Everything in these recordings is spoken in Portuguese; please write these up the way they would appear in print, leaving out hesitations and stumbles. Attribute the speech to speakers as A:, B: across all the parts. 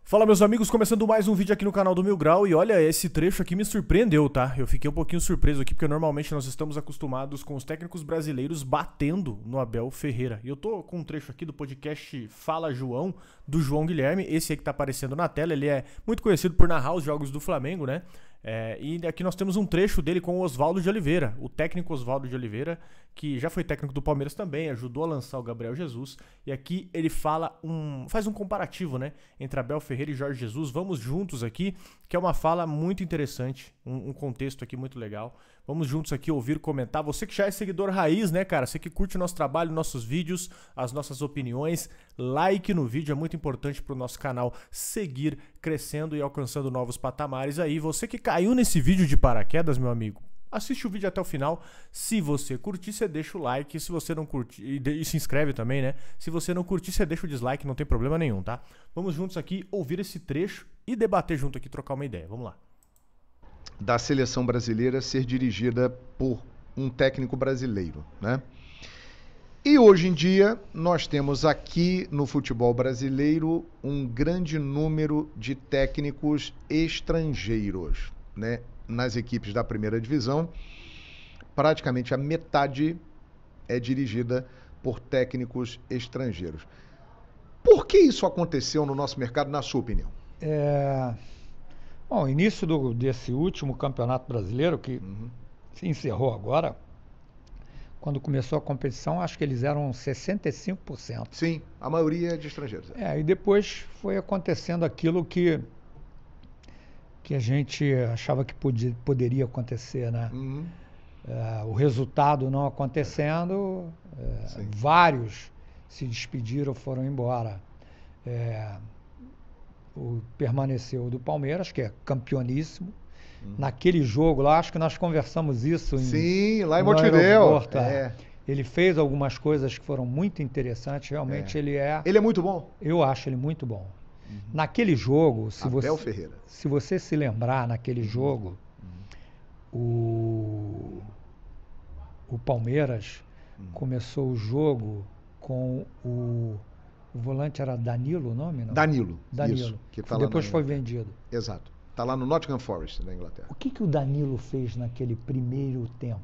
A: Fala, meus amigos, começando mais um vídeo aqui no canal do Mil Grau. E olha, esse trecho aqui me surpreendeu, tá? Eu fiquei um pouquinho surpreso aqui, porque normalmente nós estamos acostumados com os técnicos brasileiros batendo no Abel Ferreira. E eu tô com um trecho aqui do podcast Fala João, do João Guilherme. Esse aí que tá aparecendo na tela, ele é muito conhecido por narrar os jogos do Flamengo, né? E aqui nós temos um trecho dele com o Oswaldo de Oliveira, o técnico Oswaldo de Oliveira, que já foi técnico do Palmeiras também, ajudou a lançar o Gabriel Jesus. E aqui ele faz um comparativo, né, entre Abel Ferreira e Jorge Jesus. Vamos juntos aqui, que é uma fala muito interessante, um contexto aqui muito legal. Vamos juntos aqui ouvir, comentar. Você que já é seguidor raiz, né, cara? Você que curte o nosso trabalho, nossos vídeos, as nossas opiniões. Like no vídeo é muito importante para o nosso canal seguir crescendo e alcançando novos patamares aí. Você que caiu nesse vídeo de paraquedas, meu amigo, assiste o vídeo até o final. Se você curtir, você deixa o like. Se você não curtir, e se inscreve também, né? Se você não curtir, você deixa o dislike, não tem problema nenhum, tá? Vamos juntos aqui ouvir esse trecho e debater junto aqui, trocar uma ideia. Vamos lá.
B: Da seleção brasileira ser dirigida por um técnico brasileiro, né? E hoje em dia nós temos aqui no futebol brasileiro um grande número de técnicos estrangeiros, né? Nas equipes da primeira divisão, praticamente a metade é dirigida por técnicos estrangeiros. Por que isso aconteceu no nosso mercado, na sua opinião?
C: Bom, início desse último campeonato brasileiro, que se encerrou agora, quando começou a competição, acho que eles eram 65%.
B: Sim, a maioria é de estrangeiros.
C: E depois foi acontecendo aquilo que a gente achava que poderia acontecer, né? O resultado não acontecendo, vários se despediram, foram embora. Permaneceu do Palmeiras, que é campeoníssimo. Naquele jogo lá, acho que nós conversamos isso.
B: Sim, lá em Montevidéu.
C: Ele fez algumas coisas que foram muito interessantes. Realmente ele é...
B: Ele é muito bom?
C: Eu acho ele muito bom. Naquele jogo,
B: Abel Ferreira.
C: Se você se lembrar, naquele jogo, o Palmeiras começou o jogo com o volante era Danilo, o nome? Não?
B: Danilo.
C: Isso,
B: que tá
C: depois foi vendido.
B: Exato. Está lá no Nottingham Forest, da Inglaterra.
C: O que o Danilo fez naquele primeiro tempo?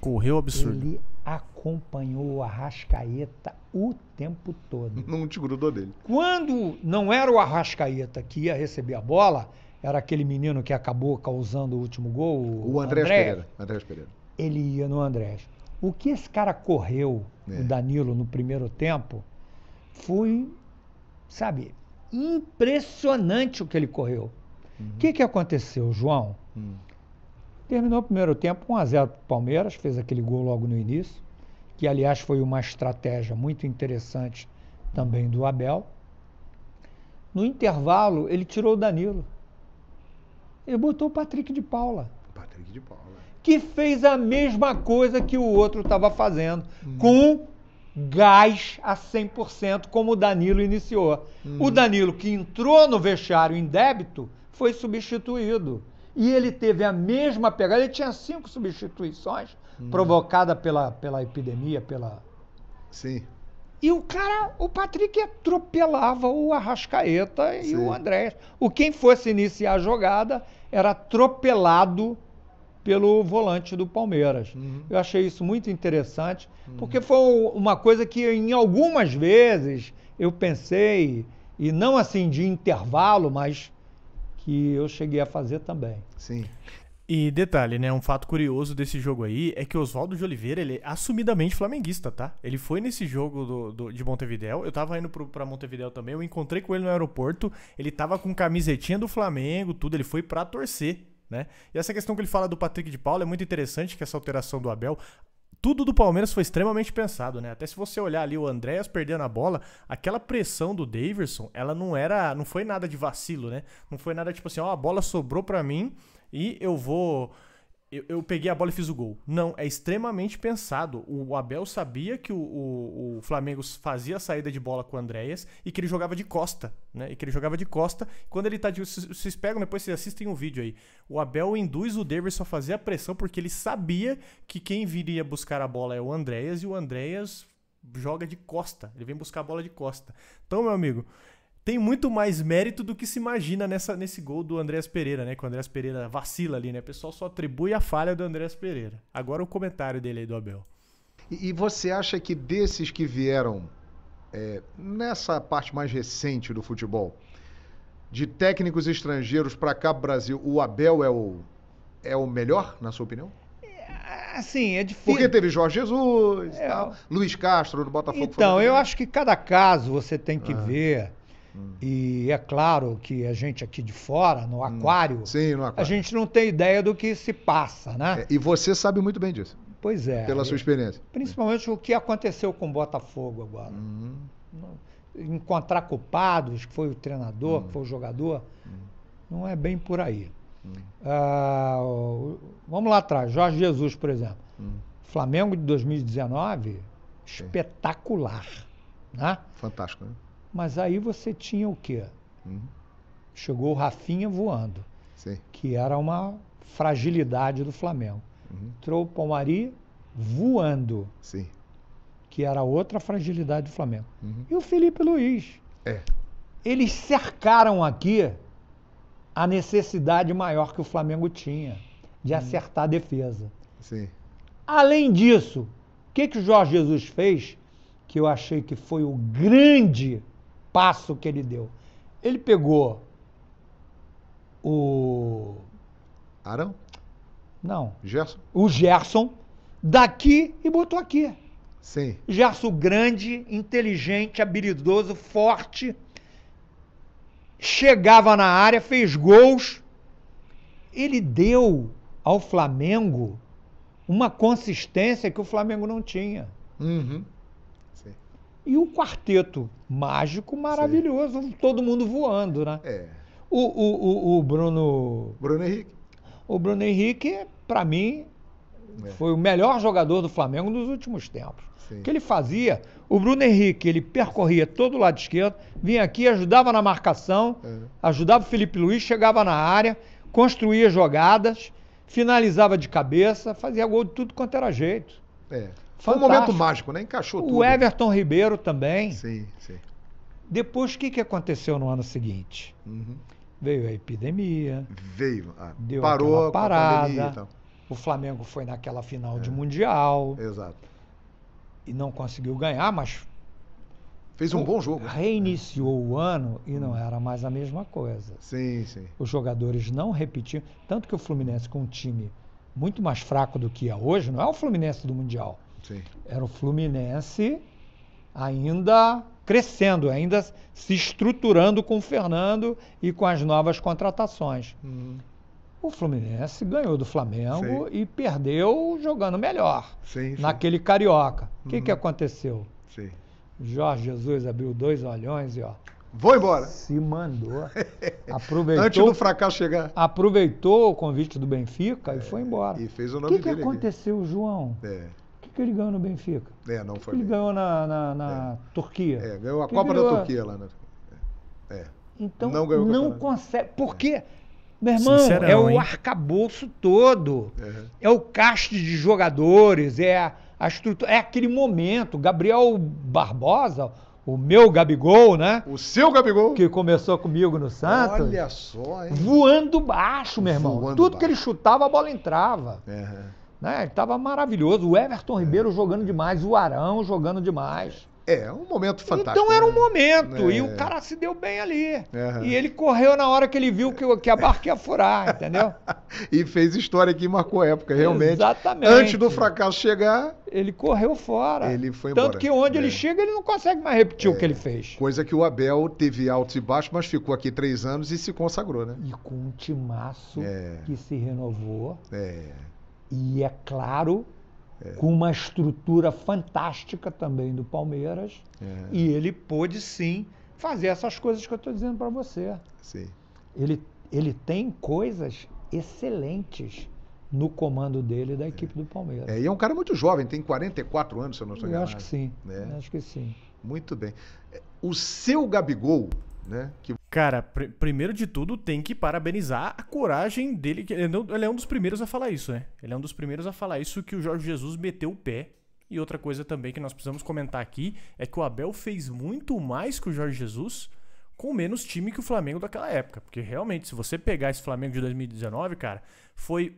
A: Correu absurdo.
C: Ele acompanhou o Arrascaeta o tempo todo.
B: Não te grudou dele.
C: Quando não era o Arrascaeta que ia receber a bola, era aquele menino que acabou causando o último gol,
B: o Andrés Pereira.
C: Ele ia no Andrés. O que esse cara correu, o Danilo, no primeiro tempo, foi, sabe, impressionante o que ele correu. O que aconteceu, João? Terminou o primeiro tempo 1-0 para o Palmeiras, fez aquele gol logo no início, que aliás foi uma estratégia muito interessante também do Abel. No intervalo, ele tirou o Danilo. Ele botou o Patrick de Paula. Que fez a mesma coisa que o outro estava fazendo, com gás a 100%, como o Danilo iniciou. O Danilo, que entrou no vestiário em débito, foi substituído. E ele teve a mesma pegada. Ele tinha 5 substituições provocadas pela epidemia,
B: Sim.
C: E o Patrick atropelava o Arrascaeta e o Andrés. Quem fosse iniciar a jogada era atropelado pelo volante do Palmeiras. Eu achei isso muito interessante, porque foi uma coisa que em algumas vezes eu pensei, e não assim de intervalo, mas que eu cheguei a fazer também.
B: Sim.
A: E detalhe, né, um fato curioso desse jogo aí é que o Oswaldo de Oliveira, ele é assumidamente flamenguista, tá? Ele foi nesse jogo de Montevidéu, eu tava indo pra Montevidéu também, eu encontrei com ele no aeroporto, ele tava com camisetinha do Flamengo, tudo, ele foi pra torcer, né? E essa questão que ele fala do Patrick de Paula é muito interessante, que essa alteração do Abel, tudo do Palmeiras foi extremamente pensado, né? Até se você olhar ali o Andréas perdendo a bola, aquela pressão do Daverson, ela não foi nada de vacilo, né? Não foi nada tipo assim, ó, a bola sobrou pra mim e eu peguei a bola e fiz o gol. Não, é extremamente pensado. O Abel sabia que o Flamengo fazia a saída de bola com o Andréas e que ele jogava de costa, né? E que ele jogava de costa. Quando ele tá vocês pegam, depois vocês assistem um vídeo aí. O Abel induz o Daverson a fazer a pressão porque ele sabia que quem viria buscar a bola é o Andréas e o Andréas joga de costa. Ele vem buscar a bola de costa. Então, meu amigo, tem muito mais mérito do que se imagina nesse gol do Andreas Pereira, né? Que o Andreas Pereira vacila ali, né? O pessoal só atribui a falha do Andreas Pereira. Agora o comentário dele aí do Abel.
B: E você acha que desses que vieram nessa parte mais recente do futebol, de técnicos estrangeiros para cá pro Brasil, o Abel é o melhor, na sua opinião?
C: Assim, é difícil.
B: Porque teve Jorge Jesus, tal, Luiz Castro do Botafogo.
C: Então, eu acho que cada caso você tem que ver. E é claro que a gente aqui de fora, no aquário,
B: sim, no aquário,
C: a gente não tem ideia do que se passa, né?
B: E você sabe muito bem disso.
C: Pois é.
B: Pela sua experiência.
C: Principalmente o que aconteceu com o Botafogo agora. Encontrar culpados, que foi o treinador, que foi o jogador, não é bem por aí. Vamos lá atrás, Jorge Jesus, por exemplo. Flamengo de 2019, espetacular. Né?
B: Fantástico, né?
C: Mas aí você tinha o quê? Chegou o Rafinha voando,
B: sim,
C: que era uma fragilidade do Flamengo. Entrou o Palmari voando,
B: sim,
C: que era outra fragilidade do Flamengo. E o Felipe Luiz. Eles cercaram aqui a necessidade maior que o Flamengo tinha de acertar a defesa.
B: Sim.
C: Além disso, o que o Jorge Jesus fez, que eu achei que foi o grande passo que ele deu? Ele pegou o...
B: Arão?
C: Não.
B: Gerson?
C: O Gerson daqui e botou aqui.
B: Sim.
C: Gerson grande, inteligente, habilidoso, forte. Chegava na área, fez gols. Ele deu ao Flamengo uma consistência que o Flamengo não tinha.
B: Sim.
C: E o quarteto mágico maravilhoso, todo mundo voando, né? O Bruno
B: Henrique.
C: O Bruno Henrique, para mim, foi o melhor jogador do Flamengo nos últimos tempos. O que ele fazia, o Bruno Henrique, ele percorria todo o lado esquerdo, vinha aqui, ajudava na marcação, ajudava o Felipe Luiz, chegava na área, construía jogadas, finalizava de cabeça, fazia gol de tudo quanto era jeito.
B: Foi um momento mágico, né? Encaixou tudo.
C: O Everton Ribeiro também.
B: Sim.
C: Depois, o que aconteceu no ano seguinte? Veio a epidemia.
B: Deu parou a parada. E tal.
C: O Flamengo foi naquela final de Mundial.
B: Exato.
C: E não conseguiu ganhar, mas...
B: Fez um bom jogo.
C: Reiniciou o ano e não era mais a mesma coisa.
B: Sim.
C: Os jogadores não repetiam. Tanto que o Fluminense, com um time muito mais fraco do que é hoje, não é o Fluminense do Mundial.
B: Sim.
C: Era o Fluminense ainda crescendo, ainda se estruturando com o Fernando e com as novas contratações. O Fluminense ganhou do Flamengo e perdeu jogando melhor naquele Carioca. O que aconteceu? Jorge Jesus abriu 2 olhões e
B: vou embora.
C: Se mandou. Aproveitou,
B: antes do fracasso chegar.
C: Aproveitou o convite do Benfica e foi embora.
B: E fez o nome dele.
C: O que aconteceu, João? O que ele ganhou no Benfica?
B: Não foi
C: ele ganhou na Turquia.
B: Ganhou a Copa da Turquia lá.
C: Então,
B: não
C: consegue. Por quê? Meu irmão, é o arcabouço todo. É o caste de jogadores, é a estrutura, é aquele momento. Gabriel Barbosa, o meu Gabigol, né?
B: O seu Gabigol.
C: Que começou comigo no Santos.
B: Olha só, hein?
C: Voando baixo, meu irmão. Tudo que ele chutava, a bola entrava. Né? Ele estava maravilhoso. O Everton Ribeiro jogando demais, o Arão jogando demais.
B: Um momento fantástico.
C: Então era um momento, e o cara se deu bem ali. E ele correu na hora que ele viu que a barca ia furar, entendeu?
B: E fez história que marcou época, realmente.
C: Exatamente.
B: Antes do fracasso chegar...
C: Ele correu fora.
B: Ele foi embora.
C: Tanto que onde ele chega, ele não consegue mais repetir o que ele fez.
B: Coisa que o Abel teve altos e baixos, mas ficou aqui 3 anos e se consagrou, né?
C: E com um timaço que se renovou. E é claro... com uma estrutura fantástica também do Palmeiras. E ele pôde, sim, fazer essas coisas que eu estou dizendo para você. Ele tem coisas excelentes no comando dele da equipe do Palmeiras.
B: E é um cara muito jovem, tem 44 anos, se eu não estou enganado.
C: Eu acho que sim, acho que sim.
B: Muito bem. O seu Gabigol, né?
A: Cara, primeiro de tudo, tem que parabenizar a coragem dele. Ele é um dos primeiros a falar isso, né? Ele é um dos primeiros a falar isso, que o Jorge Jesus meteu o pé. E outra coisa também que nós precisamos comentar aqui é que o Abel fez muito mais que o Jorge Jesus com menos time que o Flamengo daquela época. Porque realmente, se você pegar esse Flamengo de 2019, cara,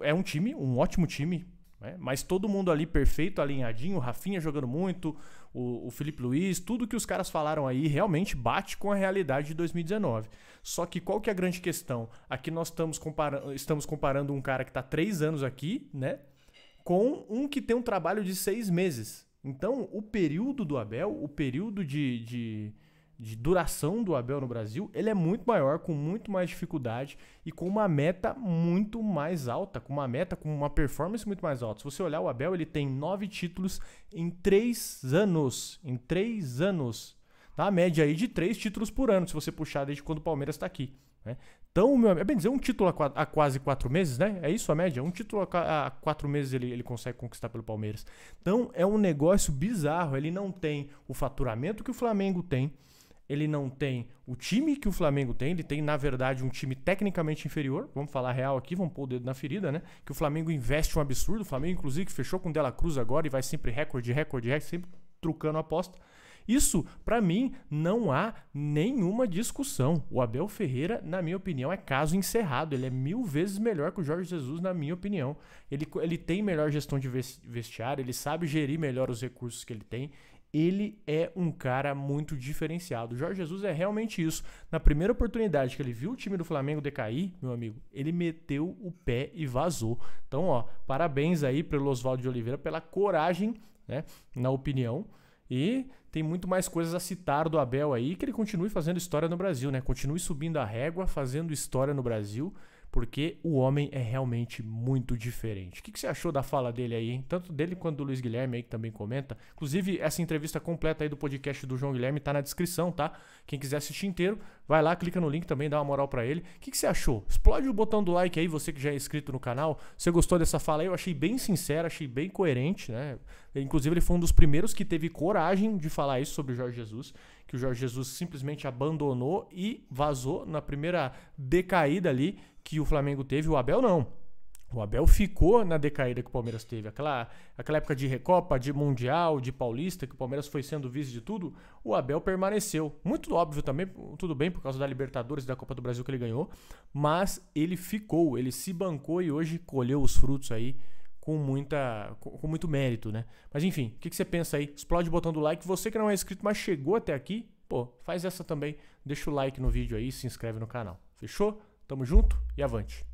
A: é um ótimo time, né? Mas todo mundo ali perfeito, alinhadinho, o Rafinha jogando muito, o Felipe Luiz, tudo que os caras falaram aí realmente bate com a realidade de 2019. Só que qual que é a grande questão? Aqui nós estamos comparando um cara que está 3 anos aqui, né, com um que tem um trabalho de 6 meses. Então, o período do Abel, o período de duração do Abel no Brasil, ele é muito maior, com muito mais dificuldade e com uma meta muito mais alta, com uma performance muito mais alta. Se você olhar o Abel, ele tem 9 títulos em 3 anos. Em 3 anos. Tá? A média aí de 3 títulos por ano, se você puxar desde quando o Palmeiras está aqui, né? Então, é bem dizer, um título a quase 4 meses, né? É isso a média? Um título a 4 meses ele consegue conquistar pelo Palmeiras. Então, é um negócio bizarro. Ele não tem o faturamento que o Flamengo tem. Ele não tem o time que o Flamengo tem. Ele tem, na verdade, um time tecnicamente inferior. Vamos falar real aqui, vamos pôr o dedo na ferida, né? Que o Flamengo investe um absurdo. O Flamengo, inclusive, que fechou com o De La Cruz agora e vai sempre recorde, sempre trucando a aposta. Isso, pra mim, não há nenhuma discussão. O Abel Ferreira, na minha opinião, é caso encerrado. Ele é 1000 vezes melhor que o Jorge Jesus, na minha opinião. Ele tem melhor gestão de vestiário, ele sabe gerir melhor os recursos que ele tem. Ele é um cara muito diferenciado. O Jorge Jesus é realmente isso. Na primeira oportunidade que ele viu o time do Flamengo decair, meu amigo, ele meteu o pé e vazou. Então, ó, parabéns aí pelo Oswaldo de Oliveira pela coragem, né, na opinião. E tem muito mais coisas a citar do Abel aí, que ele continue fazendo história no Brasil, né? Continue subindo a régua, fazendo história no Brasil, porque o homem é realmente muito diferente. O que você achou da fala dele aí, hein? Tanto dele quanto do Luiz Guilherme aí, que também comenta. Inclusive, essa entrevista completa aí do podcast do João Guilherme tá na descrição, tá? Quem quiser assistir inteiro, vai lá, clica no link também, dá uma moral pra ele. O que você achou? Explode o botão do like aí, você que já é inscrito no canal. Você gostou dessa fala aí? Eu achei bem sincera, achei bem coerente, né? Inclusive, ele foi um dos primeiros que teve coragem de falar isso sobre o Jorge Jesus, que o Jorge Jesus simplesmente abandonou e vazou na primeira decaída ali que o Flamengo teve. O Abel não. O Abel ficou na decaída que o Palmeiras teve. Aquela época de Recopa, de Mundial, de Paulista, que o Palmeiras foi sendo vice de tudo, o Abel permaneceu. Muito óbvio também, tudo bem, por causa da Libertadores e da Copa do Brasil que ele ganhou, mas ele ficou, ele se bancou e hoje colheu os frutos aí com muito mérito, né? Mas enfim, o que você pensa aí? Explode o botão do like. Você que não é inscrito, mas chegou até aqui, pô, faz essa também. Deixa o like no vídeo aí e se inscreve no canal. Fechou? Tamo junto e avante!